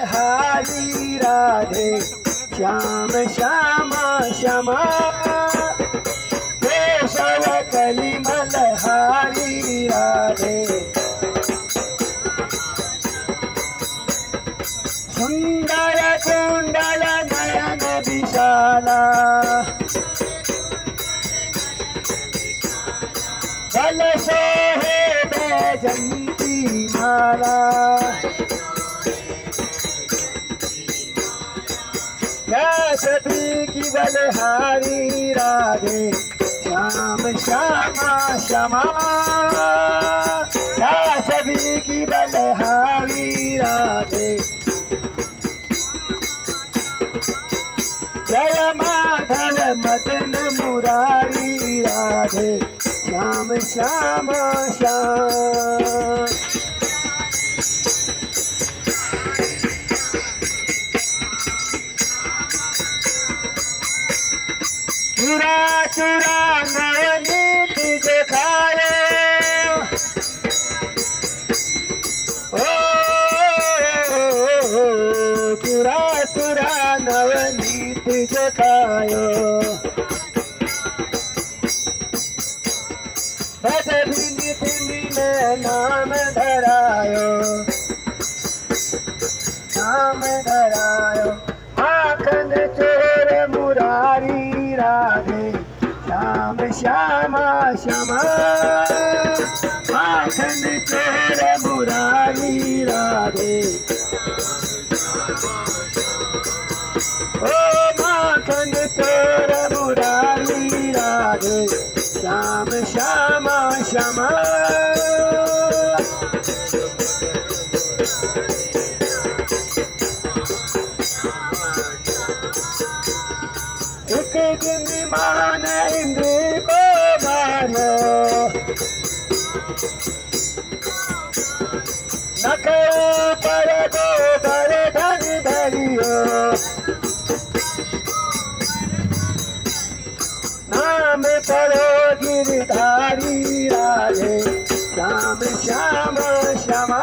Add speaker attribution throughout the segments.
Speaker 1: मलहारी राधे श्याम श्यामा श्यामा केशव कली मलहारी राधे सुंदर कुंडल नयन विशाला बल सोहे बैजंती माला क्या सभी की बलहारी राधे श्याम श्यामा श्यामा क्या सभी की बलहारी राधे जय माधव मदन मुरारी राधे श्याम श्यामा श्याम चुरा चुरा नवनीत दिखाए चुरा चुरा नवनीत दिखायो बस भी नितिन नाम धरायो नाम धरायो माखन चोर मुरारी राधे श्याम श्यामा श्यामा माखन चोर मुरारी राधे ओ माखन चोर मुरारी राधे श्याम श्यामा श्यामा एक दिन मान इंद्र को मारो नखरो पर गोबर धन धरियो नाम पढ़ो गिरधारी राधे श्याम श्याम श्यामा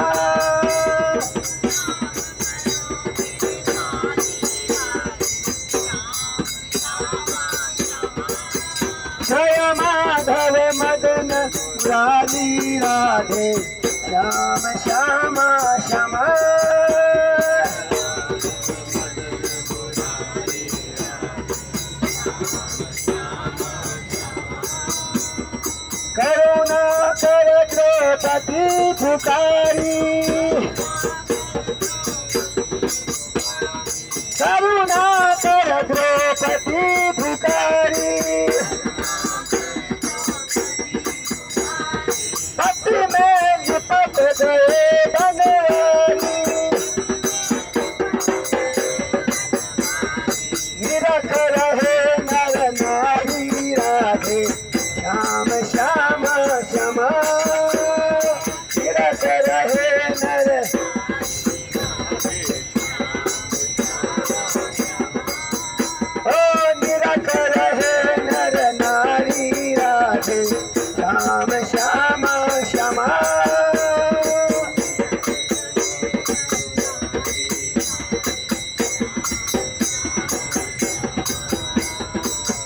Speaker 1: जय माधव मदन मुरारी राधे श्याम श्यामा श्यामा करुणा कर द्रौपदी पुकारी करुणा कर द्रौपदी पुकारी पति में लिपट गए बनवारी निरख रहे नर नारी राधे श्याम श्याम श्यामा निरख रहे नर ओ निरख रहे नर नारी राधे श्याम श्यामा श्यामा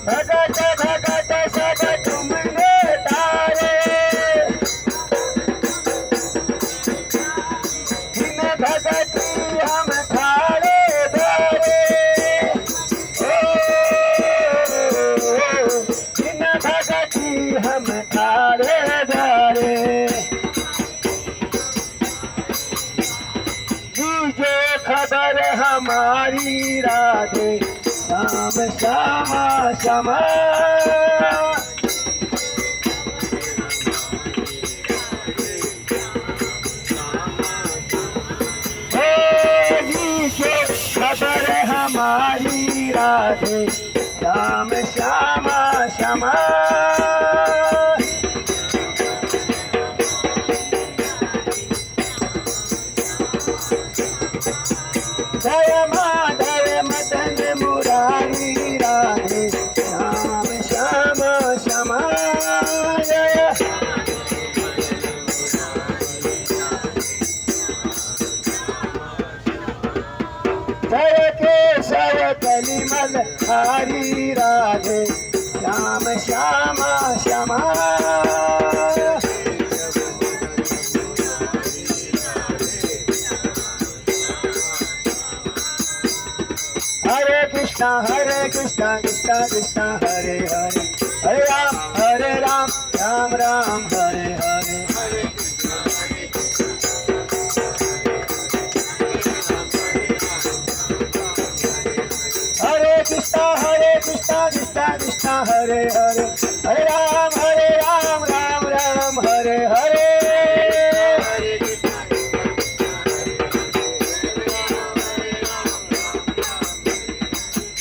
Speaker 1: भगत भगत सब तुमने तारे इन भगती हम थारे धारे इन भगती हम थारे धारे दीजो खबर हमारी राधे श्याम श्यामा श्यामा खबर हमारी राधे श्याम श्यामा श्यामा जय माधव मदन मुरारी राधे श्याम श्यामा श्यामा जय कलिमल हरी राधे श्याम श्यामा श्यामा हरे कृष्णा कृष्णा कृष्णा हरे हरे हरे राम राम राम हरे हरे हरे कृष्णा कृष्णा कृष्णा हरे हरे हरे राम राम राम हरे हरे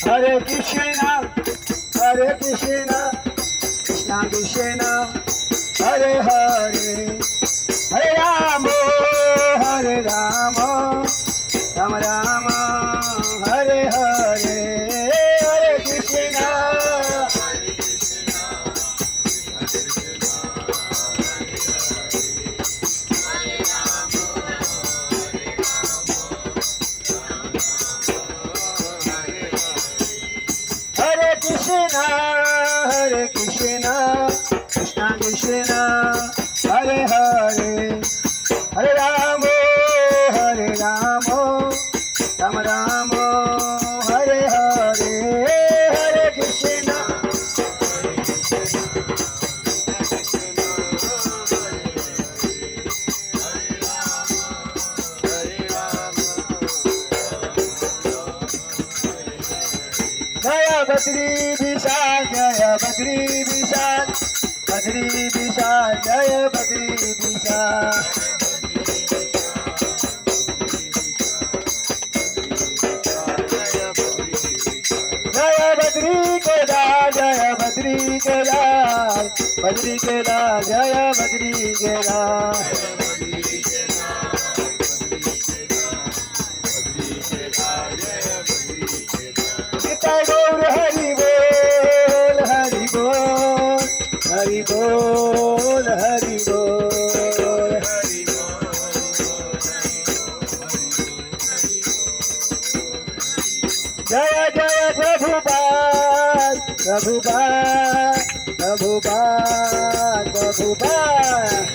Speaker 1: हरे कृष्णा कृष्णा कृष्णा हरे हरे हरे राम राम राम हरे हरे हरे कृष्णा हरे कृष्णा कृष्णा कृष्णा हरे हरे हरे राम राम राम हरे हरे हरे कृष्णा जय बद्री विशाल जय बद्री विशाल जय बद्री विशाल जय बद्री केदार जय बद्री केदार जय बद्री केदार निताय गौर हरि बोल हरि बोल हरि बोल हरि बोल जय जय प्रभुपाद प्रभुपाद प्रभुपाद प्रभुपाद